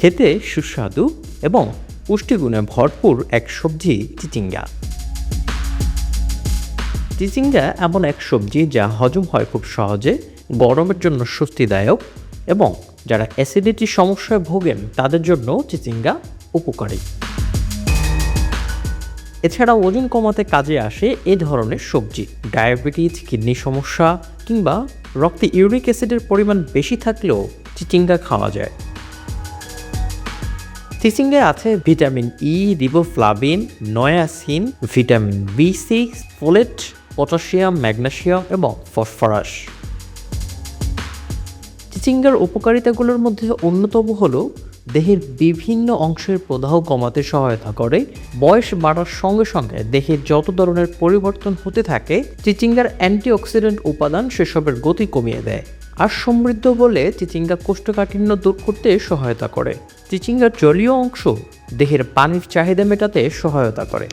খেতে সুস্বাদু এবং পুষ্টিগুণে ভরপুর এক সবজি চিচিঙ্গা। চিচিঙ্গা এমন এক সবজি যা হজম হয় খুব সহজে, গরমের জন্য স্বস্তিদায়ক এবং যারা অ্যাসিডিটির সমস্যায় ভোগেন তাদের জন্য চিচিঙ্গা উপকারী। এছাড়া ওজন কমাতে কাজে আসে এ ধরনের সবজি। ডায়াবেটিস, কিডনি সমস্যা কিংবা রক্তে ইউরিক অ্যাসিডের পরিমাণ বেশি থাকলেও চিচিঙ্গা খাওয়া যায়। চিচিঙ্গায় আছে vitamin E, riboflavin, niacin, vitamin B6, folate, potassium, magnesium এবং ফসফরাস। চিচিঙ্গার উপকারিতাগুলোর মধ্যে অন্যতম হলো দেহের বিভিন্ন অংশের প্রদাহ কমাতে সহায়তা করে। বয়স বাড়ার সঙ্গে সঙ্গে দেহের যত ধরনের পরিবর্তন হতে থাকে, চিচিঙ্গার অ্যান্টিঅক্সিডেন্ট উপাদান সেসবের গতি কমিয়ে দেয়। আর সমৃদ্ধ বলে চিচিঙ্গা কোষ্ঠকাঠিন্য দূর করতে সহায়তা করে। চিচিঙ্গার জলীয় অংশ দেহের পানির চাহিদা মেটাতে সহায়তা করে।